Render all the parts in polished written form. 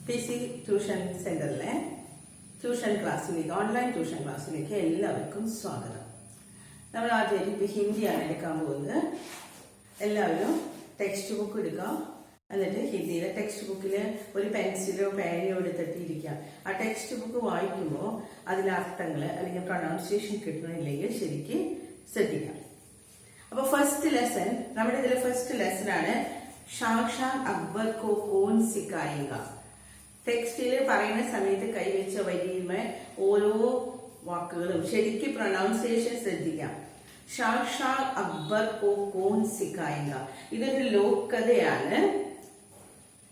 PC tuition സെന്ററിലെ tuition ക്ലാസ്സിലേക്ക് online tuition ക്ലാസ്സിലേക്ക് എല്ലാവർക്കും സ്വാഗതം. നമ്മൾ ആദ്യം ഇപ്പം ഹിന്ദിയാണ് എടുക്കാൻ പോകുന്നത്. എല്ലാവരും ടെക്സ്റ്റ് ബുക്ക് എടുക്കാം. എന്നിട്ട് ഹിന്ദിയിലെ ടെക്സ്റ്റ് ബുക്കിൽ ഒരു പെൻസിലോ പേനയോ എടുത്തിട്ടിരിക്കാം. ആ ടെക്സ്റ്റ് ബുക്ക് വായിക്കുമ്പോൾ അതിലെ അർത്ഥങ്ങൾ അല്ലെങ്കിൽ പ്രൊണൗൺസിയേഷൻ കിട്ടണില്ലെങ്കിൽ ശരിക്ക് ശ്രദ്ധിക്കാം. അപ്പൊ ഫസ്റ്റ് ലെസൺ, നമ്മുടെ ഇതിലെ ഫസ്റ്റ് ലെസൺ ആണ് ഷാ അക്ബർ കോ കോൻ സിക്കായേഗ. ടെക്സ്റ്റിൽ പറയുന്ന സമയത്ത് കൈവച്ച വരിയുമേ ഓരോ വാക്കുകളും ശരിക്കും പ്രൊണൗൺസിയേഷൻ ശ്രദ്ധിക്കാം. ഷാ അക്ബർ കോ കോൻ സിക്കായേഗ. ഇതൊരു ലോകകഥയാണ്.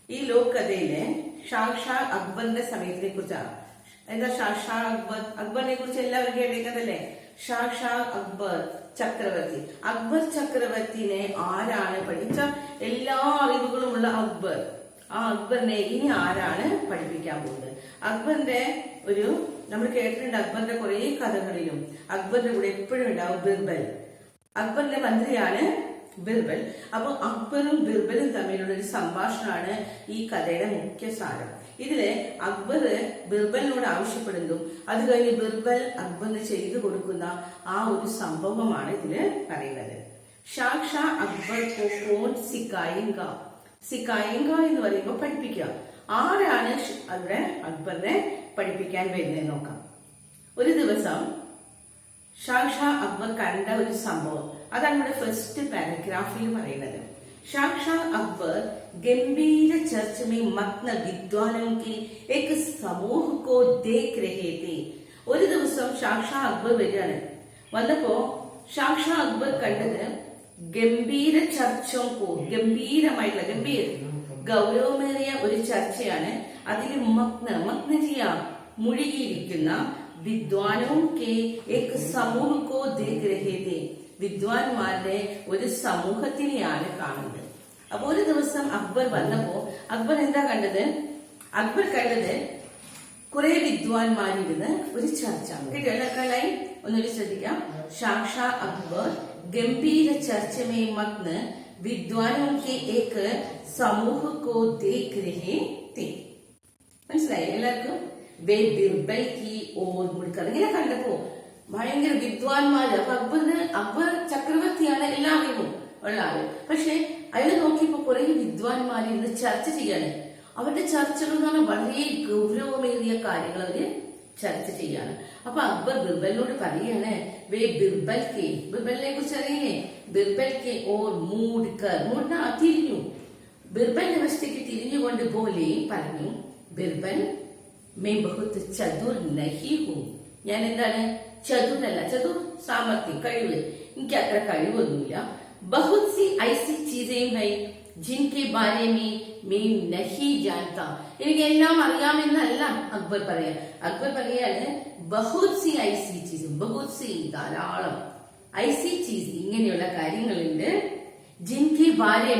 ഈ ലോകകഥയിലെ ഷാ അക്ബറിന്റെ സമയത്തിനെ കുറിച്ചാണ്. എന്താ ഷാ അക്ബറിനെ കുറിച്ച് എല്ലാവരും കേട്ടേക്കതല്ലേ? ഷാ അക്ബർ ചക്രവർത്തി. അക്ബർ ചക്രവർത്തിനെ ആരാണ് പഠിച്ച എല്ലാ അറിവുകളുമുള്ള അക്ബർ? ആ അക്ബറിനെ ഇനി ആരാണ് പഠിപ്പിക്കാൻ പോകുന്നത്? അക്ബറിന്റെ നമ്മൾ കേട്ടിട്ടുണ്ട്, അക്ബറിന്റെ കുറെ കഥകളിലും അക്ബറിന്റെ കൂടെ എപ്പോഴും ഉണ്ടാവും ബിർബൽ. അക്ബറിന്റെ മന്ത്രിയാണ് ബിർബൽ. അപ്പൊ അക്ബറും ബിർബലും തമ്മിലുള്ള ഒരു സംഭാഷണമാണ് ഈ കഥയുടെ മുഖ്യ സാരം. ഇതില് അക്ബർ ബിർബലിനോട് ആവശ്യപ്പെടുന്നതും അത് കഴിഞ്ഞ് ബിർബൽ അക്ബറിന് ചെയ്തു കൊടുക്കുന്ന ആ ഒരു സംഭവമാണ് ഇതില് പറയുന്നത്. ഷാ അക്ബർ കോ കോൻ സിക്കായേഗ. സിക്കായേഗ എന്ന് പറയുമ്പോൾ പഠിപ്പിക്കുക. ആരാണ് അവിടെ അക്ബറിനെ പഠിപ്പിക്കാൻ വരുന്നത് നോക്കാം. ഒരു ദിവസം ഷാ അക്ബർ കണ്ട ഒരു സംഭവം, അതാണ് നമ്മുടെ ഫസ്റ്റ് പാരഗ്രാഫിൽ പറയുന്നത്. ഷാ अकबर गंभीर चर्च में मग्न विद्वानों के एक समूह को देख रहे थे. ഒരു ദിവസം ഷാ അക്ബർ വരികയാണ്. വന്നപ്പോ ഷാ അക്ബർ കണ്ടത് ഗംഭീര ചർച്ചോക്കോ, ഗംഭീരമായിട്ടുള്ള ഗൗരവമേറിയ ഒരു ചർച്ചയാണ്. അതിൽ മുഴുകിയിരിക്കുന്ന വിദ്വാനോ കെ ഏക് സമൂഹ് കോ ദേഖ് രഹേ ഥേ. വിദ്വാൻമാരുടെ ഒരു സമൂഹത്തിനെയാണ് കാണുന്നത്. അപ്പൊ ഒരു ദിവസം അക്ബർ വന്നപ്പോ അക്ബർ എന്താ കണ്ടത്? അക്ബർ കണ്ടത് കുറെ വിദ്വാൻമാരിരുന്ന് ഒരു ചർച്ച. കേട്ടോളായി ഒന്നൊരു ശ്രദ്ധിക്കാം. ഷാ അക്ബർ ഗംഭീര ചർച്ച മേ മഗ്ന വിദ്വാനോ കെ ഏക് സമൂഹ് കോ ദേഖ് രഹേ ഥേ. മനസ്സിലായി എല്ലാവർക്കും? വേ ബിർബൽ കി ഓർ മുൾക്കർ. ഇങ്ങനെ കണ്ടപ്പോ ഭയങ്കര വിദ്വാൻമാര്. അപ്പൊ അക്ബർ ചക്രവർത്തിയാണ്, എല്ലാ അറിവും ഉള്ള ആള്. പക്ഷെ അയാൾ നോക്കിയപ്പോ കുറെ വിദ്വാൻമാര് ഇന്ന് ചർച്ച ചെയ്യാണ്. അവരുടെ ചർച്ചകൾ എന്ന് പറഞ്ഞാൽ വളരെ ഗൗരവമേറിയ കാര്യങ്ങൾ അവര് ചർച്ച ചെയ്യാണ്. അപ്പൊ അക്ബർ ബിർബലിനോട് പറയാണ്, വേ ബിർബൽ കെ, ബിർബലിനെ കുറിച്ച് അറിയില്ലേ? Birbal K or മൂഡ്കർ. തിരിഞ്ഞു. ബിർബലിന്റെ വശത്തേക്ക് തിരിഞ്ഞുകൊണ്ട് പോലെ പറഞ്ഞു, ബിർബൽ മേ ബഹുത് ചതുർ നഹി ഹൂ. ഞാൻ എന്താണ്? ചതുരല്ല. ചതുർ സാമർത്ഥ്യം, കഴിവ്. എനിക്ക് അത്ര കഴിവൊന്നുമില്ല. ബഹുത് C IC ചീസേം high ജിൻകെ Bare may നഹി ജാൻതാ. എനിക്ക് എല്ലാം അറിയാമെന്നല്ല അക്ബർ പറയാ. അക്ബർ പറയാണ് ബഹുത് സി ഐസി ചീസ്, ബഹുത് സി ധാരാളം, ഐസി ചീസ് ഇങ്ങനെയുള്ള കാര്യങ്ങളുണ്ട്. ജിൻകെ ബാരെ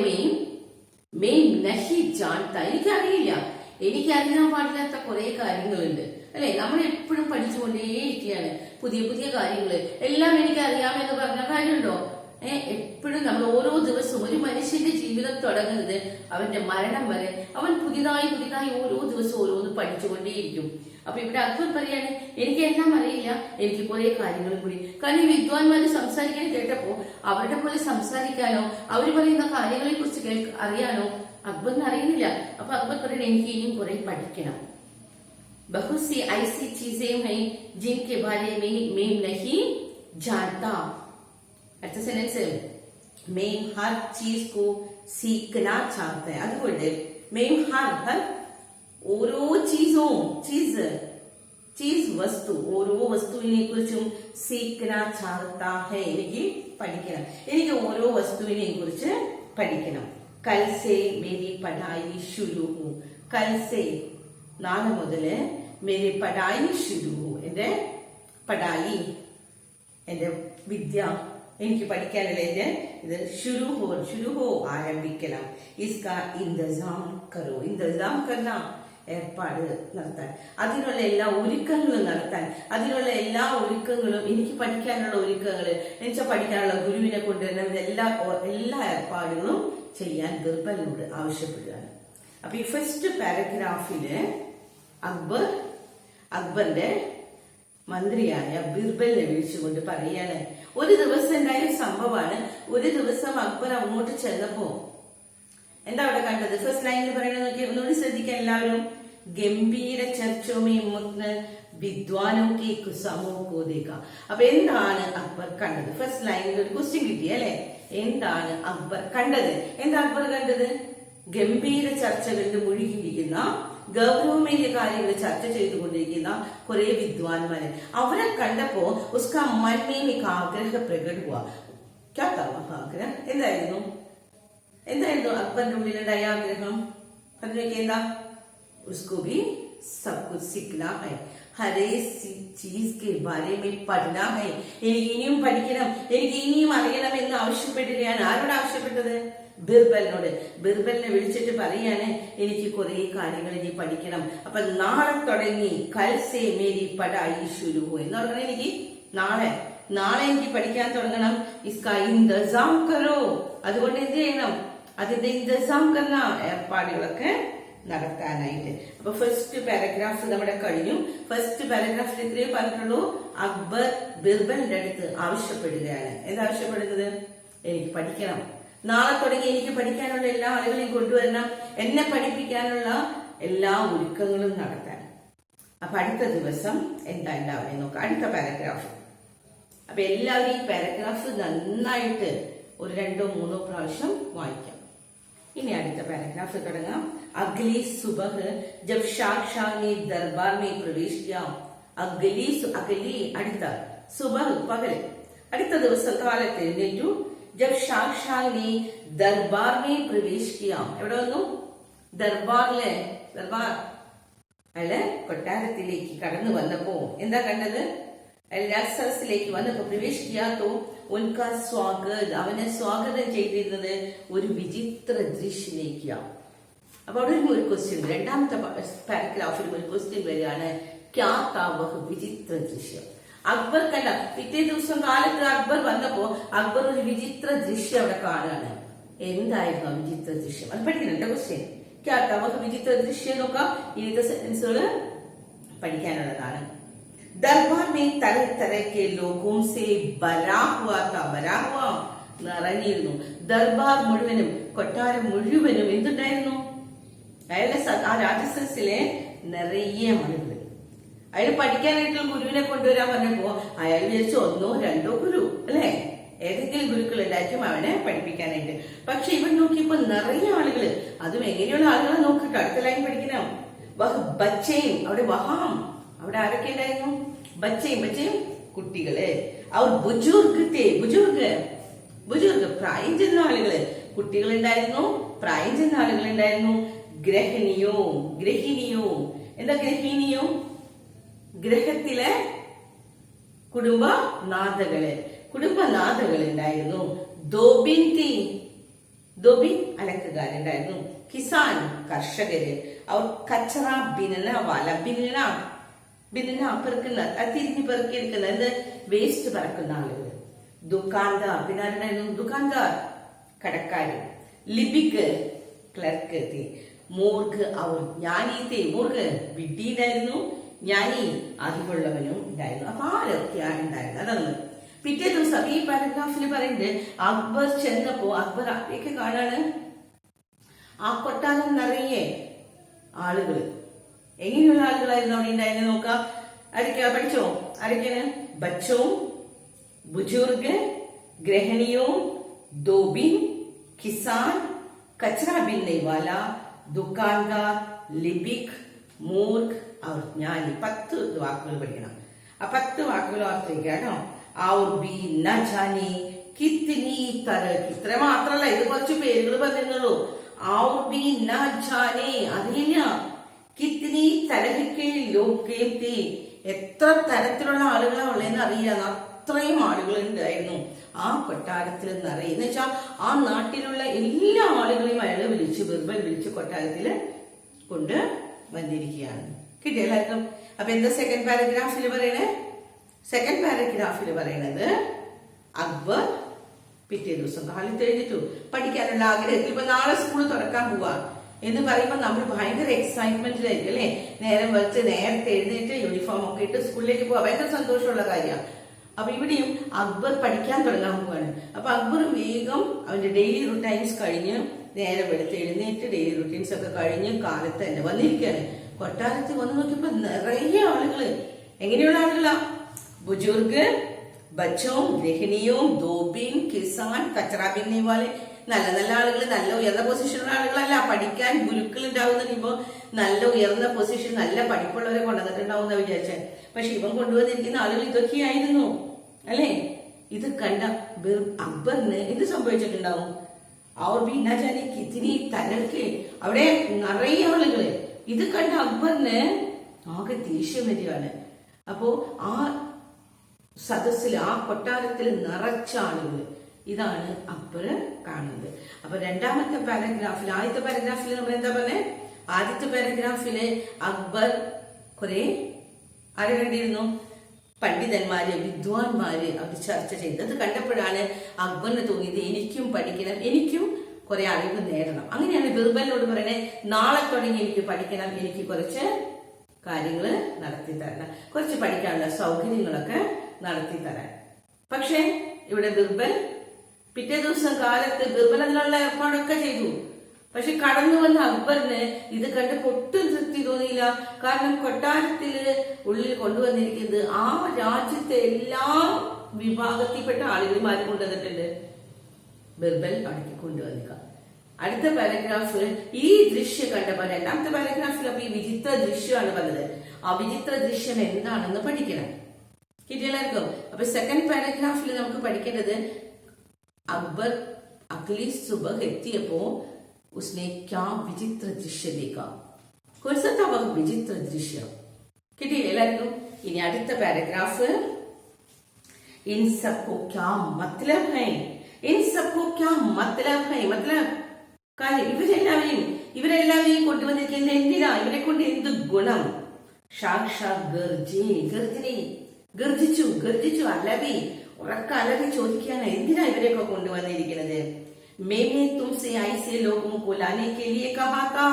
മേ നഹി ജാൻതാ. എനിക്കറിയില്ല, എനിക്കറിയാൻ പാടില്ലാത്ത കുറെ കാര്യങ്ങളുണ്ട്. അല്ലെ? നമ്മൾ എപ്പോഴും പഠിച്ചുകൊണ്ടേയിരിക്കുകയാണ് പുതിയ പുതിയ കാര്യങ്ങള്. എല്ലാം എനിക്ക് അറിയാമെന്ന് പറഞ്ഞ കാര്യമുണ്ടോ? എപ്പോഴും നമ്മൾ ഓരോ ദിവസവും, ഒരു മനുഷ്യന്റെ ജീവിതം തുടങ്ങുന്നത് അവന്റെ മരണം വരെ അവൻ പുതിയതായി ഓരോ ദിവസവും ഓരോന്ന് പഠിച്ചുകൊണ്ടേയിരിക്കും. അപ്പൊ ഇവിടെ അക്ബർ പറയാണ്, എനിക്ക് എല്ലാം അറിയില്ല, എനിക്ക് കുറെ കാര്യങ്ങളും കൂടി. കാരണം വിദ്വാൻമാര് സംസാരിക്കാൻ കേട്ടപ്പോ അവരുടെ പോലെ സംസാരിക്കാനോ അവർ പറയുന്ന കാര്യങ്ങളെ കുറിച്ച് അറിയാനോ അക്ബറിന് അറിയുന്നില്ല. അപ്പൊ അക്ബർ പറയണേ, എനിക്ക് ഇനിയും കുറെ പഠിക്കണം. बहुत सी ऐसी चीजें हैं जिनके बारे में मैं नहीं जानता. അടുത്ത സെന്റൻസ്, मैं हर चीज को सीखना चाहता है. അതുകൊണ്ട് मैं हर ഓരോ ചീസ് വസ്തു, ഓരോ വസ്തുവിനെ കുറിച്ചും സീഖന ചാഹത്താ ഹൈ. എനിക്ക് പഠിക്കണം, എനിക്ക് ഓരോ വസ്തുവിനെ കുറിച്ച് പഠിക്കണം. കൽ സേ മേരി പഠായി ശുരു ഹൂ. കൽ സേ നാളെ മുതല് മേരി പഠായി ശുരു ഹൂ. എന്റെ പഠായി, എന്റെ വിദ്യ, എനിക്ക് പഠിക്കാനല്ലേ ഇത് ശുരു ഹോ ആരംഭിക്കണം. ഇസ്ക ഇന്റസാം കരോ. ഇന്റസാം കർണ, ഏർപ്പാട് നടത്താൻ, അതിനുള്ള എല്ലാ ഒരുക്കങ്ങളും നടത്താൻ, അതിനുള്ള എല്ലാ ഒരുക്കങ്ങളും, എനിക്ക് പഠിക്കാനുള്ള ഒരുക്കങ്ങൾ, എന്നുവെച്ചാൽ പഠിക്കാനുള്ള ഗുരുവിനെ കൊണ്ടുവരുന്ന എല്ലാ ഏർപ്പാടുകളും ചെയ്യാൻ ബിർബലിനോട് ആവശ്യപ്പെടുകയാണ്. അപ്പൊ ഈ ഫസ്റ്റ് പാരഗ്രാഫില് അക്ബറിന്റെ മന്ത്രിയായ ബിർബലിനെ വിളിച്ചുകൊണ്ട് പറയാണ്, ഒരു ദിവസം ഉണ്ടായ സംഭവമാണ്. ഒരു ദിവസം അക്ബർ അങ്ങോട്ട് ചെന്നപ്പോ എന്താ അവിടെ കണ്ടത്? ഫസ്റ്റ് ലൈനിൽ പറയുന്നത് നോക്കി, ഒന്നുകൂടി ശ്രദ്ധിക്കാൻ എല്ലാവരും. ഗംഭീര ചർച്ചോമേ മുത്ത് വിദ്വാനോ കെ കുസമോ കോദേക. അപ്പൊ എന്താണ് അക്ബർ കണ്ടത്? ഫസ്റ്റ് ലൈനിൽ ഒരു ക്വസ്റ്റ്യൻ കിട്ടി അല്ലെ? എന്താണ് അക്ബർ കണ്ടത്? എന്താ അക്ബർ കണ്ടത്? ഗംഭീര ചർച്ചകളിൽ മുഴുകിയിരിക്കുന്ന, ഗൗരവമേറിയ കാര്യങ്ങൾ ചർച്ച ചെയ്തുകൊണ്ടിരിക്കുന്ന കുറെ വിദ്വാൻമാരെ. അവരെ കണ്ടപ്പോ ഉസ്കാ മൻമേം ആഗ്രഹ പ്രകട ഹുവാ. ക്യാ താ ആഗ്രഹം? എന്തായിരുന്നു അക്ബറിന്റെ ഉള്ളിലുണ്ടായ ആഗ്രഹം? പറഞ്ഞേക്ക് എന്താ? उसको भी सब कुछ सीखना है, हर एक चीज के बारे में പഠിക്കണം, എനിക്ക് ഇനിയും പഠിക്കണം, എനിക്ക് ഇനിയും അറിയണം എന്ന് ആവശ്യപ്പെടുകയാണ്. ആരോട് ആവശ്യപ്പെട്ടത്? ബിർബലിനോട്. ബിർബലിനെ വിളിച്ചിട്ട് പറയാണ്, എനിക്ക് കുറെ കാര്യങ്ങൾ ഇനി പഠിക്കണം. അപ്പൊ നാളെ തുടങ്ങി കൽസേ മേരി പഠായി ശുരു ഹോ എന്ന് പറഞ്ഞാൽ എനിക്ക് നാളെ എനിക്ക് പഠിക്കാൻ തുടങ്ങണം. ഇസ്കാ ഇന്തസാം കരോ. അതുകൊണ്ട് എന്ത് ചെയ്യണം? അതിന്റെ ഇന്തസാം കർണ, ഏർപ്പാടുകളൊക്കെ നടത്താനായിട്ട്. അപ്പൊ ഫസ്റ്റ് പാരഗ്രാഫ് നമ്മുടെ കഴിഞ്ഞു. ഫസ്റ്റ് പാരഗ്രാഫിൽ ഇത്രയും പറഞ്ഞിട്ടുള്ളൂ. അക്ബർ ബിർബലിന്റെ അടുത്ത് ആവശ്യപ്പെടുകയാണ്. എന്താവശ്യപ്പെടുന്നത്? എനിക്ക് പഠിക്കണം, നാളെ തുടങ്ങി എനിക്ക് പഠിക്കാനുള്ള എല്ലാ ആളുകളെയും കൊണ്ടുവരണം, എന്നെ പഠിപ്പിക്കാനുള്ള എല്ലാ ഒരുക്കങ്ങളും നടത്താൻ. അപ്പൊ അടുത്ത ദിവസം എന്താ ഉണ്ടാവുക നോക്കാം. അടുത്ത പാരഗ്രാഫ്. അപ്പൊ എല്ലാവരും ഈ പാരഗ്രാഫ് നന്നായിട്ട് ഒരു 2-3 പ്രാവശ്യം വായിക്കാം. ഇനി അടുത്ത പാരഗ്രാഫ് തുടങ്ങാം. അഗ്ലി സുബഹ് ജബ് ഷാ ने दरबार में प्रवेश किया. അഗ്ലി അടുത്ത, സുബഹ് പകൽ, അടുത്ത ദിവസം കാലത്ത് എഴുന്നേറ്റു. ജബ് ഷാ ने दरबार में प्रवेश किया. എവിടെ വന്നു? ദർബാർ അയാള് കൊട്ടാരത്തിലേക്ക് കടന്നു വന്നപ്പോ എന്താ കണ്ടത്? രാജസദസ്സിലേക്ക് വന്നപ്പോ പ്രവേശിക്കാത്തോ ഉൻകാ സ്വാഗത്, അവനെ സ്വാഗതം ചെയ്തിരുന്നത് ഒരു വിചിത്ര ദൃശ്യയിലേക്കാണ്. അപ്പൊ അവിടെ ഒരു ക്വസ്റ്റ്യൻ, രണ്ടാമത്തെ പാരഗ്രാഫിൽ ഒരു ക്വസ്റ്റ്യൻ വരികയാണ്, ക്യാ താ വഹ് വിചിത്ര ദൃശ്യം. അക്ബർ കണ്ട, പിറ്റേ ദിവസം കാലത്ത് അക്ബർ വന്നപ്പോ അക്ബർ ഒരു വിചിത്ര ദൃശ്യം അവിടെ കാണുകയാണ്. എന്തായിരുന്നു ആ വിചിത്ര ദൃശ്യം? അത് പഠിക്കുന്നുണ്ട് ക്വസ്റ്റ്യൻ. ക്യാ താ വഹ് വിചിത്ര ദൃശ്യം നോക്കാം. ഇന്നത്തെ സെന്റൻസുകള് പഠിക്കാനുള്ളതാണ്. दरबार में तरह तरह के लोगों से भरा हुआ നിറഞ്ഞിരുന്നു. ദർബാർ മുഴുവനും, കൊട്ടാരം മുഴുവനും എന്തുണ്ടായിരുന്നു? അയാളുടെ ആ രാജസദസ്സിലെ നിറയെ ആളുകൾ. അയാൾ പഠിക്കാനായിട്ടുള്ള ഗുരുവിനെ കൊണ്ടുവരാൻ പറഞ്ഞപ്പോ അയാൾ വിചാരിച്ചു 1-2 ഗുരു അല്ലെ, ഏതെങ്കിലും ഗുരുക്കൾ ഉണ്ടായിരിക്കും അവനെ പഠിപ്പിക്കാനായിട്ട്. പക്ഷെ ഇവൻ നോക്കിയപ്പോ നിറയെ ആളുകള്. അതും എങ്ങനെയുള്ള ആളുകളെ നോക്കിട്ടോ. അടുത്ത ലൈൻ പഠിക്കണം. വഹ് ബച്ചയും, അവിടെ വഹാം, അവിടെ ആരൊക്കെ ഉണ്ടായിരുന്നു? ബച്ചയും കുട്ടികള്. അവർ ബുജുർഗ് പ്രായം ചെന്ന ആളുകള്, കുട്ടികളുണ്ടായിരുന്നു, പ്രായം ചെന്ന ആളുകളുണ്ടായിരുന്നു. ഗ്രഹിണിയോ എന്താ ഗ്രഹിണിയോ? ഗ്രഹത്തിലെ കുടുംബനാഥകൾ ഉണ്ടായിരുന്നു. ദോബിൻ അലക്കുകാരുണ്ടായിരുന്നു. കിസാൻ കർഷകര്. അവർ കച്ചറ ബിനന പെറുക്കുന്ന, തിരിഞ്ഞ് പെറുക്കിയെടുക്കുന്ന, എന്ത് വേസ്റ്റ് പറക്കുന്ന ആളുകൾ. ദുക്കാൻദാർ, പിന്നെ ആരുണ്ടായിരുന്നു? ദുക്കാൻദാർ കടക്കാര്. ലിപിക് ക്ലർക്ക്. മൂർഖ് അവർ ജ്ഞാനീത്തെ, മൂർഖ് വിഡ്ഢിയിലായിരുന്നു, ജ്ഞാനി അറിവുള്ളവനും ഉണ്ടായിരുന്നു. അപ്പൊ ആരൊക്കെയാണ് ഉണ്ടായിരുന്നത്? അതൊന്ന്. പിറ്റേ ദിവസം ഈ പാരഗ്രാഫിൽ പറയുന്നത് അക്ബർ ചെന്നപ്പോ അക്ബർ ആരെയൊക്കെ കാണാണ്? ആ കൊട്ടാരം നിറയെ ആളുകൾ. എങ്ങനെയുള്ള ആളുകളായിരുന്നു അവിടെ ഉണ്ടായിരുന്നു നോക്കാം. ആരൊക്കെയാ? പഠിച്ചോ? ആരൊക്കെയാണ്? ബച്ചോം, ബുജുർഗ്, ഗ്രഹണിയോ, ദോബിൻ, കിസാൻ, കച്ചറ ബിൻനെ വാല, ദുക്കാൻദാർ, ലിപിക്, മൂർഖ് അവർ ജ്ഞാനി. 10 വാക്കുകൾ പഠിക്കണം. ആ 10 വാക്കുകൾ ഓർത്തിരിക്കാണോ? ഔർ ബി ന ജാനി കിത്നി തരഹ്. ഇത്ര മാത്രല്ല, ഇത് കുറച്ച് പേരുകൾ പറഞ്ഞിരുന്നുള്ളൂ. ഔർ ബി ന ജാനി, അറിയില്ല. കിത്നി തരഹ് ലോക് തെ, എത്ര തരത്തിലുള്ള ആളുകളാണ് ഉള്ളതെന്ന് അറിയാം. അത്രയും ആളുകൾ ഉണ്ടായിരുന്നു ആ കൊട്ടാരത്തിൽ നിറയെ. എന്ന് വെച്ചാൽ ആ നാട്ടിലുള്ള എല്ലാ ആളുകളെയും അയാള് ബിർബൽ വിളിച്ച് കൊട്ടാരത്തില് കൊണ്ട് വന്നിരിക്കുകയാണ്. കിട്ടിയ എല്ലാവർക്കും? അപ്പൊ എന്താ സെക്കൻഡ് പാരഗ്രാഫിൽ പറയണേ? സെക്കൻഡ് പാരഗ്രാഫിൽ പറയണത് അക്ബർ പിറ്റേ ദിവസം കാലത്ത് എഴുതിട്ടു പഠിക്കാനുള്ള ആഗ്രഹത്തിൽ. ഇപ്പൊ നാളെ സ്കൂൾ തുറക്കാൻ പോവാ. എന്ന് പറയുമ്പോൾ നമ്മൾ ഭയങ്കര എക്സൈറ്റ്മെന്റിലായിരിക്കും അല്ലെ. നേരം വെച്ച് നേരത്തെ എഴുന്നേറ്റ് യൂണിഫോം ഒക്കെ ഇട്ട് സ്കൂളിലേക്ക് പോവാൻ ഭയങ്കര സന്തോഷമുള്ള കാര്യമാണ്. അപ്പൊ ഇവിടെയും അക്ബർ പഠിക്കാൻ തുടങ്ങാൻ പോവാണ്. അപ്പൊ അക്ബർ വേഗം അവന്റെ ഡെയിലി റുട്ടീൻസ് കഴിഞ്ഞ് നേരം വെളുത്ത് എഴുന്നേറ്റ് ഡെയിലി റുട്ടീൻസ് ഒക്കെ കഴിഞ്ഞ് കാലത്ത് തന്നെ വന്നിരിക്കുകയാണ്. കൊട്ടാരത്തിൽ വന്ന് നോക്കിയപ്പോ നിറയെ ആളുകള്. എങ്ങനെയുള്ള ആളുകളാ? ബുജുർഗ്, ബച്ചോ, ഗൃഹിണിയും, ധോബിയും, കിസാൻ, കച്ചറ ബിന്നെ വാലെ, നല്ല നല്ല ആളുകൾ, നല്ല ഉയർന്ന പൊസിഷനുള്ള ആളുകളല്ല. പഠിക്കാൻ ഗുരുക്കൾ ഉണ്ടാവുന്ന നല്ല ഉയർന്ന പൊസിഷൻ, നല്ല പഠിപ്പുള്ളവരെ കൊണ്ടുവന്നിട്ടുണ്ടാവും എന്ന് വിചാരിച്ചേ. പക്ഷെ ഇവൻ കൊണ്ടുവന്നിരിക്കുന്ന ആളുകൾ ഇതൊക്കെയായിരുന്നു അല്ലെ. ഇത് കണ്ട അക്ബറിന് എന്ത് സംഭവിച്ചിട്ടുണ്ടാവും? അവർ ഭിന്നാചാരി കിത്തിനി തലക്ക് അവിടെ നിറയെ ആളുകള്. ഇത് കണ്ട അക്ബറിന് ആകെ ദേഷ്യം വരികയാണ്. അപ്പോ ആ സദസ്സിൽ, ആ കൊട്ടാരത്തിൽ നിറച്ച ആളുകൾ. ഇതാണ് അക്ബർ കാണുന്നത്. അപ്പൊ രണ്ടാമത്തെ പാരഗ്രാഫിൽ, ആദ്യത്തെ പാരഗ്രാഫിൽ നമ്മൾ എന്താ പറഞ്ഞേ? ആദ്യത്തെ പാരഗ്രാഫില് അക്ബർ കുറെ ആരെ കണ്ടിരുന്നു? പണ്ഡിതന്മാര്, വിദ്വാൻമാര് അവർ ചർച്ച ചെയ്തത് കണ്ടപ്പോഴാണ് അക്ബറിന് തോന്നിയത് എനിക്കും പഠിക്കണം, എനിക്കും കുറെ അറിവ് നേടണം. അങ്ങനെയാണ് ബിർബലിനോട് പറയണേ, നാളെ തുടങ്ങി എനിക്ക് പഠിക്കണം, എനിക്ക് കുറച്ച് കാര്യങ്ങൾ നടത്തി തരണം, കുറച്ച് പഠിക്കാനുള്ള സൗകര്യങ്ങളൊക്കെ നടത്തി തരാൻ. പക്ഷെ ഇവിടെ ബിർബൽ പിറ്റേ ദിവസം കാലത്ത് ബിർബൽ അതിനുള്ള ഏർപ്പാടൊക്കെ ചെയ്തു. പക്ഷെ കടന്നു വന്ന അക്ബറിന് ഇത് കണ്ടപ്പോൾ ഒട്ടും തൃപ്തി തോന്നിയില്ല. കാരണം കൊട്ടാരത്തില് ഉള്ളിൽ കൊണ്ടുവന്നിരിക്കുന്നത് ആ രാജ്യത്തെ എല്ലാ വിഭാഗത്തിൽപ്പെട്ട ആളുകളുമാർ കൊണ്ടുവന്നിട്ടുണ്ട്. ബിർബൽ അടക്കി കൊണ്ടുവന്നിക്ക. അടുത്ത പാരഗ്രാഫ് ഈ ദൃശ്യം കണ്ടപ്പോ, രണ്ടാമത്തെ പാരഗ്രാഫിൽ അപ്പൊ ഈ വിചിത്ര ദൃശ്യമാണ് പറഞ്ഞത്. ആ വിചിത്ര ദൃശ്യം എന്താണെന്ന് പഠിക്കണം. കിട്ടിയല്ലായിരിക്കും. അപ്പൊ സെക്കൻഡ് പാരഗ്രാഫിൽ നമുക്ക് പഠിക്കേണ്ടത് अकबर अगली सुबह एतियपो उसने क्या विचित्र दृश्य देखा. कौन सा था वह विचित्र दृश्य? किटिल എല്ലാവർക്കും. ഇനി അടുത്ത പാരഗ്രാഫ്, इन सबको क्या मतलब है, इन सबको क्या मतलब है, मतलब കാര്യം ഇവരെല്ലാവരെയും കൊണ്ടുവന്നിരിക്കുന്നത് എന്തിനാ? ഇവരെ കൊണ്ട് എന്ത് ഗുണം? സാക്ഷാ ഗർജിച്ചു അലവി ഉറക്ക അലവി ചോദിക്കുകയാണ്, എന്തിനാ ഇവരെയൊക്കെ കൊണ്ടുവന്നിരിക്കുന്നത്? മേമേ തുംസെ ഐസേ ലോഗോं को लाने के लिए कहा था.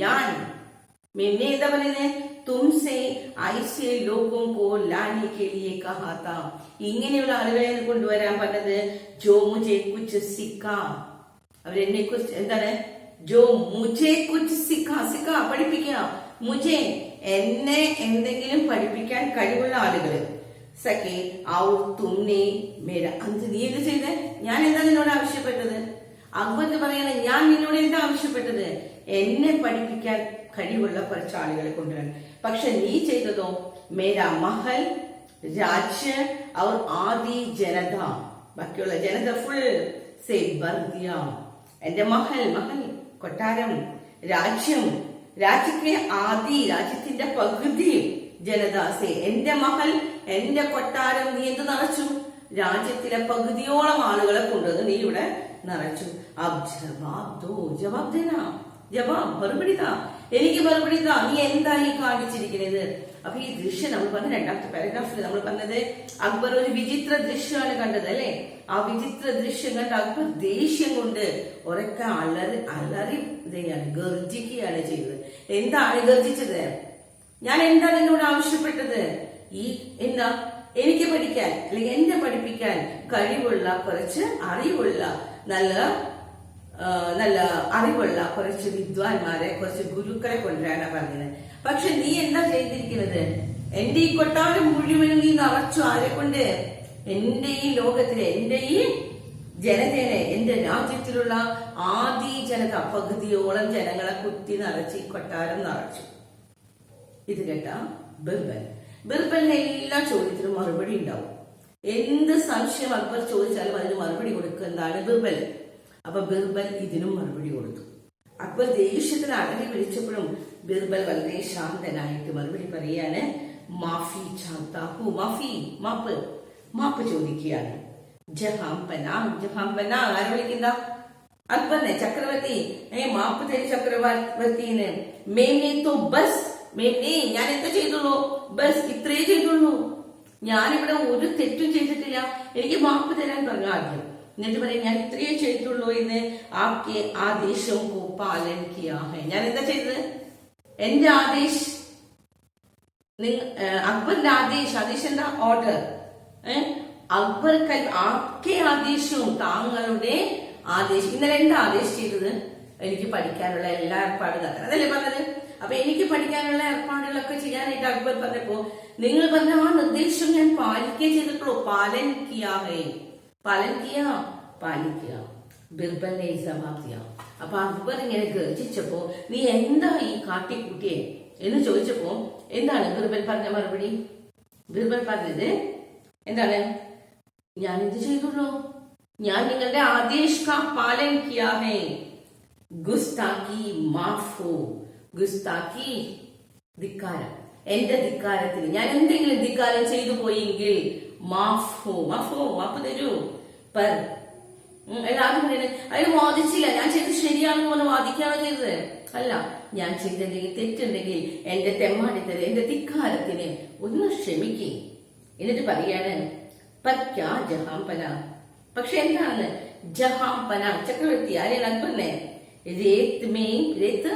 ഞാൻ മേമേ എന്താ പറയുന്നത്? തുംസെ ഐസേ ലോഗോं को लाने के लिए कहा था. ഇങ്ങനെയുള്ള ആളുകളെ കൊണ്ടുവരാൻ പറഞ്ഞത്. ജോ മുझे कुछ सिखा, അവരെന്നെ കുറിച്ച് എന്താണ്? ജോ മുझे कुछ सिखा, പഠിപ്പിക്കുക. മുझे എന്നെ എന്തെങ്കിലും പഠിപ്പിക്കാൻ കഴിവുള്ള ആളുകൾ. സഖേ ഔർ തുമ്നെ മേര അന്ത്, നീ എന്ത് ചെയ്തേ? ഞാൻ എന്താ നിന്നോട് ആവശ്യപ്പെട്ടത്? അക്ബർ പറയണ, ഞാൻ നിന്നോട് എന്താ ആവശ്യപ്പെട്ടത്? എന്നെ പഠിപ്പിക്കാൻ കഴിവുള്ള കുറച്ച് ആളുകളെ കൊണ്ടുവരാൻ. പക്ഷെ നീ ചെയ്തതോ? മേര മഹൽ, രാജ്യ ഔർ ആദി ജനത, ബാക്കിയുള്ള ജനത ഫുൾ സേ ബർദിയ. എന്റെ മഹൽ കൊട്ടാരം, രാജ്യത്തെ ആദി, രാജ്യത്തിന്റെ പകുതി ജനദാസെ, എന്റെ മഹൽ, എന്റെ കൊട്ടാരം നീ എന്ത് നിറച്ചു? രാജ്യത്തിലെ പകുതിയോളം ആളുകളെ കൊണ്ടുവന്ന് നീ ഇവിടെ നിറച്ചു. മറുപടി താ, എനിക്ക് മറുപടി താ, നീ എന്തായി കാണിച്ചിരിക്കുന്നത്? അപ്പൊ ഈ ദൃശ്യം നമ്മൾ പറഞ്ഞ രണ്ടാമത്തെ പാരഗ്രാഫിൽ നമ്മൾ പറഞ്ഞത് അക്ബർ ഒരു വിചിത്ര ദൃശ്യമാണ് കണ്ടത് അല്ലെ. ആ വിചിത്ര ദൃശ്യം കണ്ട് അക്ബർ ദേഷ്യം കൊണ്ട് ഉറക്ക അലറി ഗർജിക്കുകയാണ് ചെയ്തത്. എന്താണ് ഗർജിച്ചത്? ഞാൻ എന്താ നിന്നോട് ആവശ്യപ്പെട്ടത്? എന്താ എനിക്ക് പഠിക്കാൻ അല്ലെങ്കിൽ എന്നെ പഠിപ്പിക്കാൻ കഴിവുള്ള കുറച്ച് അറിവുള്ള നല്ല അറിവുള്ള കുറച്ച് വിദ്വാൻമാരെ, കുറച്ച് ഗുരുക്കളെ കൊണ്ടുവരാനാ പറഞ്ഞത്. പക്ഷെ നീ എന്താ ചെയ്തിരിക്കുന്നത്? എന്റെ ഈ കൊട്ടാരം മുഴുവനും നീ നിറച്ചു. ആരെ കൊണ്ട്? എന്റെ ഈ ലോകത്തിലെ, എന്റെ ഈ ജനതയെ, എന്റെ രാജ്യത്തിലുള്ള ആദി ജനത പകുതിയോളം ജനങ്ങളെ കുത്തി നിറച്ച് ഈ കൊട്ടാരം നിറച്ചു. ഇത് കേട്ട ബിർബലിന്റെ എല്ലാ ചോദ്യത്തിനും മറുപടി ഉണ്ടാവും. എന്ത് സംശയം അക്ബർ ചോദിച്ചാലും അതിന് മറുപടി കൊടുക്കുന്നതാണ് ബിർബൽ. അപ്പൊ ബിർബൽ ഇതിനും മറുപടി കൊടുത്തു. അക്ബർ ദേഷ്യത്തിന് അടങ്ങി വിളിച്ചപ്പോഴും ബിർബൽ വളരെ ശാന്തനായിട്ട് മറുപടി പറയാണ്. മാഫി ചാഹതാ ഹൂ, മാപ്പ് ചോദിക്കുകയാണ്. ജഹാംപന ആരെ വിളിക്കുന്ന? അക്ബറിനെ, ചക്രവർത്തി. മാപ്പ് തരി ചക്രവർത്തിന്ന്. മേമേ തോ ബസ്, മേമേ ഞാൻ എന്താ ചെയ്തുള്ളൂ? ബസ് ഇത്രേ ചെയ്തുള്ളൂ. ഞാനിവിടെ ഒരു തെറ്റും ചെയ്തിട്ടില്ല, എനിക്ക് മാപ്പ് തരാൻ പറഞ്ഞു. ആദ്യം എന്നിട്ട് പറയും ഞാൻ ഇത്രയേ ചെയ്തിട്ടുള്ളൂ എന്ന് ആപ്കെ ആദേശം കോ പാലൻ കിയാ ഹൈ. ഞാൻ എന്താ ചെയ്തത്? എന്റെ ആദേശ്, അക്ബറിന്റെ ആദേശ് എന്താ? ഓർഡർ. അക്ബർ ആപ്കെ ആദേശവും താങ്കളുടെ ആദേശം. ഇന്നലെ എന്താ ആദേശം ചെയ്തത്? എനിക്ക് പഠിക്കാനുള്ള എല്ലാ ഏർപ്പാടുകൾ, അതല്ലേ പറഞ്ഞത്? അപ്പൊ എനിക്ക് പഠിക്കാനുള്ള ഏർപ്പാടുകളൊക്കെ ചെയ്യാനായിട്ട് അക്ബർ പറഞ്ഞപ്പോ നിങ്ങൾ പറഞ്ഞ ആ നിർദ്ദേശം ഞാൻ പാലിക്കേ ചെയ്തിട്ടുള്ളൂ. പാലൻ കിയാ ഹൈ, പാലൻ കിയാ, പാലിക്കുക. ബിർബലിനെ ജവാബ് ദിയ. അപ്പൊ അക്ബർ ഇങ്ങനെ ഗർജിച്ചപ്പോ നീ എന്താ ഈ കാട്ടിക്കൂട്ടിയെ എന്ന് ചോദിച്ചപ്പോ എന്താണ് ബിർബൽ പറഞ്ഞ മറുപടി? ബിർബൽ പറഞ്ഞത് എന്താണ്? ഞാൻ എന്ത് ചെയ്തുള്ളൂ? ഞാൻ നിങ്ങളുടെ ആദേശ് കാ പാലൻ കിയാ ഹൈ. ഗുസ്താക്കി മാഫ് ഹോ. ഗുസ്താക്കി ധിക്കാരം, എന്റെ ധിക്കാരത്തിന് ഞാൻ എന്തെങ്കിലും ധിക്കാരം ചെയ്തു പോയെങ്കിൽ മാഫ് ഹോ, മാഫ് ഹോ, മാപ്പ് തരൂ. പർ ആദ്യം പറയുന്നത് അയാൾ വാദിച്ചില്ല, ഞാൻ ചെയ്തത് ശരിയാണെന്ന് പറഞ്ഞ് വാദിക്കുകയാണോ ചെയ്തത്? അല്ല, ഞാൻ ചെയ്തെങ്കിൽ തെറ്റുണ്ടെങ്കിൽ എന്റെ തെമ്മാടിത്തര, എന്റെ ധിക്കാരത്തിന് ഒന്ന് ക്ഷമിക്കേ. എന്നിട്ട് പറയാണ് പക്യാ ജഹാംപന. പക്ഷെ എന്താണ് ജഹാംപന? ചക്രവർത്തി ആരെയാണ്? അക്ബറിനെ. രേത്ത് മെയിൻ, രേത്ത്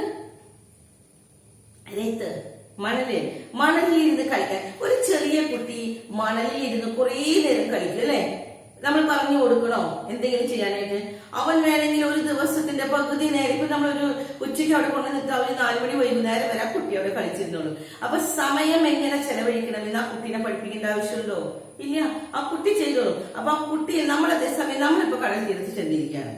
മണലിൽ ഇരുന്ന് കളിക്കാൻ. ഒരു ചെറിയ കുട്ടി മണലിൽ ഇരുന്ന് കുറേ നേരം കളിക്കും അല്ലെ? നമ്മൾ പറഞ്ഞു കൊടുക്കണോ എന്തെങ്കിലും ചെയ്യാനായിട്ട്? അവൻ വേണമെങ്കിൽ ഒരു ദിവസത്തിന്റെ പകുതി നേരം, ഇപ്പൊ നമ്മളൊരു ഉച്ചയ്ക്ക് അവിടെ കൊണ്ടു നിൽക്കുക, ഒരു 4 മണി വൈകുന്നേരം വരെ ആ കുട്ടി അവിടെ കളിച്ചിരുന്നോളൂ. അപ്പൊ സമയം എങ്ങനെ ചെലവഴിക്കണമെന്ന് ആ കുട്ടീനെ പഠിപ്പിക്കേണ്ട ആവശ്യമുണ്ടോ? ഇല്ല, ആ കുട്ടി ചെയ്തോളും. അപ്പൊ ആ കുട്ടിയെ നമ്മളതേ സമയം നമ്മളിപ്പോ കടൽ തീരത്ത് ചെന്നിരിക്കുകയാണ്,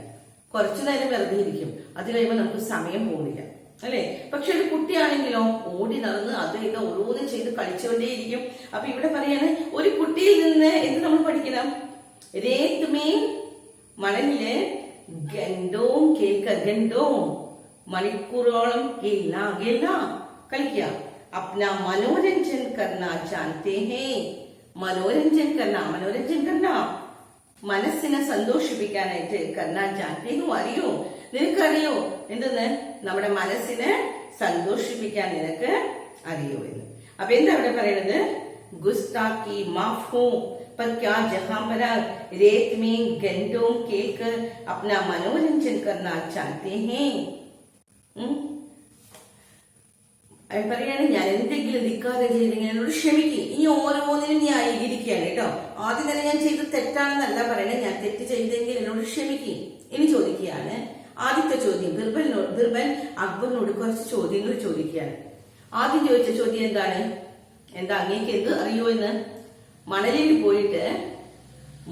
കുറച്ചു നേരം വെറുതെ ഇരിക്കും, അത് കഴിയുമ്പോൾ നമുക്ക് സമയം പോകുന്നില്ല അല്ലെ? പക്ഷെ ഒരു കുട്ടിയാണെങ്കിലോ ഓടി നടന്ന് അത് ഇത് ഓരോന്നും ചെയ്ത് കളിച്ചുകൊണ്ടേയിരിക്കും. അപ്പൊ ഇവിടെ പറയാണ് ഒരു കുട്ടിയിൽ നിന്ന് എന്ത് നമ്മൾ പഠിക്കണം? രേത് മീൻ, മണലില്, ഗണ്ടോം കേൾക്ക, ഗണ്ടോം മണിക്കൂറോളം കളിക്കുക. അപ്ന മനോരഞ്ജൻ കർണ ജാനത്തെ ഹേ. മനോരഞ്ജൻ കർണ മനസ്സിനെ സന്തോഷിപ്പിക്കാനായിട്ട് കർണ ജാനത്തെ ഹോ. അറിയോ? നിനക്കറിയോ എന്തെന്ന്? നമ്മുടെ മനസ്സിനെ സന്തോഷിപ്പിക്കാൻ നിനക്ക് അറിയോ എന്ന്. അപ്പൊ എന്താ അവിടെ പറയണത്? ഗുസ്താക്കി മാഫ് ഹോ पर क्या जहां पर रेत में घंटों खेलकर अपना मनोरंजन करना चाहते हैं. പറയാണ് ഞാൻ എന്തെങ്കിലും ധിക്കാരം ചെയ്തെങ്കിൽ എന്നോട് ക്ഷമിക്കും. ഇനി ഓരോന്നിനും ന്യായീകരിക്കുകയാണ് കേട്ടോ. ആദ്യം തന്നെ ഞാൻ ചെയ്തത് തെറ്റാണെന്നല്ല പറയണേ, ഞാൻ തെറ്റ് ചെയ്തെങ്കിൽ എന്നോട് ക്ഷമിക്കും. ഇനി ചോദിക്കുകയാണ് ആദ്യത്തെ ചോദ്യം. ബിർബൽ അക്ബറിനോട് കുറച്ച് ചോദ്യങ്ങൾ ചോദിക്കുകയാണ്. ആദ്യം ചോദിച്ച ചോദ്യം എന്താണ്? എന്താ അങ്ങേക്ക് എന്ത് അറിയോ എന്ന്? മണലിൽ പോയിട്ട്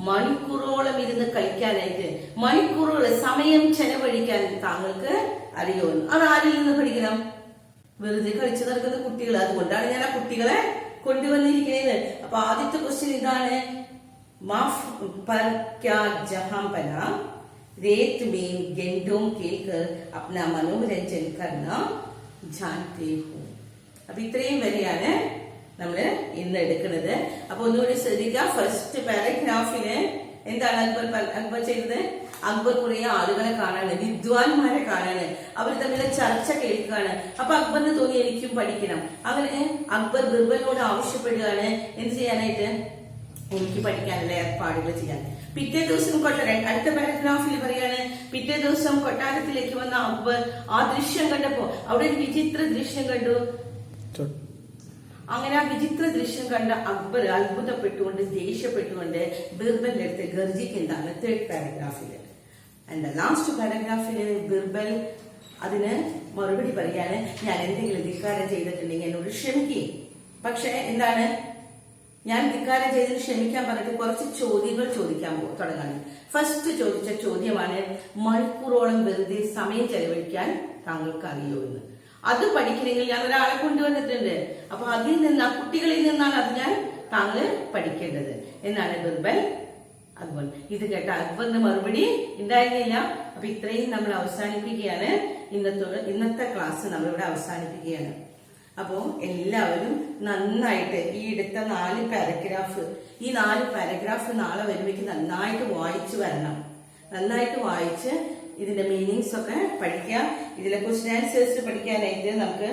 മണിക്കൂറോളം ഇരുന്ന് കളിക്കാനായിട്ട്, മണിക്കൂറുകൾ സമയം ചെലവഴിക്കാൻ താങ്കൾക്ക് അറിയോ എന്ന്. അത് ആരിൽ നിന്ന് പഠിക്കണം? വെറുതെ കളിച്ചു നടക്കുന്ന കുട്ടികൾ. അതുകൊണ്ടാണ് ഞാൻ ആ കുട്ടികളെ കൊണ്ടുവന്നിരിക്കുന്നത്. അപ്പൊ ആദ്യത്തെ ക്വസ്റ്റ്യൻ ഇതാണ്, മാഫ് പർ ക്യാ ജഹാം പന रेत में गेंडों खेलकर अपना मनोरंजन करना जानते हो. അപ്പൊ ഇത്രയും വരെയാണ് നമ്മള് ഇന്ന് എടുക്കുന്നത്. അപ്പൊ ഒന്നുകൂടി ശ്രദ്ധിക്കുക. ഫസ്റ്റ് പാരഗ്രാഫില് എന്താണ് അക്ബർ ചെയ്തത്? അക്ബർ കുറെ ആളുകളെ കാണാണ്, വിദ്വാൻമാരെ കാണാണ്, അവർ തമ്മിലെ ചർച്ച കേൾക്കുകയാണ്. അപ്പൊ അക്ബറിന് തോന്നി എനിക്കും പഠിക്കണം. അങ്ങനെ അക്ബർ ബിർബലിനോട് ആവശ്യപ്പെടുകയാണ് എന്ത് ചെയ്യാനായിട്ട്? എനിക്ക് പഠിക്കാനുള്ള ഏർപ്പാടുകൾ ചെയ്യാൻ. പിറ്റേ ദിവസം അടുത്ത പാരഗ്രാഫിൽ പറയാണ്, പിറ്റേ ദിവസം കൊട്ടാരത്തിലേക്ക് വന്ന അക്ബർ ആ ദൃശ്യം കണ്ടപ്പോ അവിടെ ഒരു വിചിത്ര ദൃശ്യം കണ്ടു. അങ്ങനെ ആ വിചിത്ര ദൃശ്യം കണ്ട അക്ബർ അത്ഭുതപ്പെട്ടുകൊണ്ട് ദേഷ്യപ്പെട്ടുകൊണ്ട് ബിർബലിന്റെ അടുത്ത് ഗർജിക്കുന്നതാണ് തേർഡ് പാരഗ്രാഫില്. ആൻഡ് ലാസ്റ്റ് പാരഗ്രാഫില് ബിർബൽ അതിന് മറുപടി പറയാണ്, ഞാൻ എന്തെങ്കിലും ധിക്കാരം ചെയ്തിട്ടുണ്ടെങ്കിൽ എന്നോട് ക്ഷമിക്കേ. പക്ഷെ എന്താണ്, ഞാൻ ധിക്കാരം ചെയ്തതിന് ക്ഷമിക്കാൻ പറഞ്ഞിട്ട് കുറച്ച് ചോദ്യങ്ങൾ ചോദിക്കാൻ തുടങ്ങാണ്. ഫസ്റ്റ് ചോദിച്ച ചോദ്യമാണ്, മണിക്കൂറോളം വെറുതെ സമയം ചെലവഴിക്കാൻ താങ്കൾക്ക് അറിയോ എന്ന്. അത് പഠിക്കണമെങ്കിൽ ഞാൻ ഒരാളെ കൊണ്ടുവന്നിട്ടുണ്ട്. അപ്പൊ അതിൽ നിന്ന്, ആ കുട്ടികളിൽ നിന്നാണ് അത് ഞാൻ താങ്കൾ പഠിക്കേണ്ടത് എന്നാണ് ബിർബൽ അക്ബർ. ഇത് കേട്ട അക്ബറിന്റെ മറുപടി ഉണ്ടായിരുന്നില്ല. അപ്പൊ ഇത്രയും നമ്മൾ അവസാനിപ്പിക്കുകയാണ്. ഇന്നത്തെ ക്ലാസ് നമ്മളിവിടെ അവസാനിപ്പിക്കുകയാണ്. അപ്പോ എല്ലാവരും നന്നായിട്ട് ഈ എടുത്ത 4 പാരഗ്രാഫ്, ഈ 4 പാരഗ്രാഫ് നാളെ വരുമ്പോഴേക്ക് നന്നായിട്ട് വായിച്ചു വരണം. നന്നായിട്ട് വായിച്ച് ഇതിന്റെ മീനിങ്സ് ഒക്കെ പഠിക്കുക. ഇതിലെ ക്വസ്റ്റ്യൻ ആൻസേഴ്സ് പഠിക്കാനായിട്ട് നമുക്ക്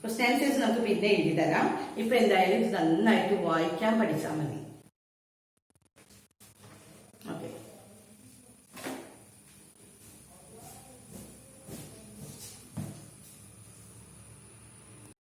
ക്വസ്റ്റ്യൻ ആൻസേഴ്സ് നമുക്ക് പിന്നെ എഴുതി തരാം. ഇപ്പൊ എന്തായാലും ഇത് നന്നായിട്ട് വായിക്കാൻ പഠിച്ചാൽ മതി.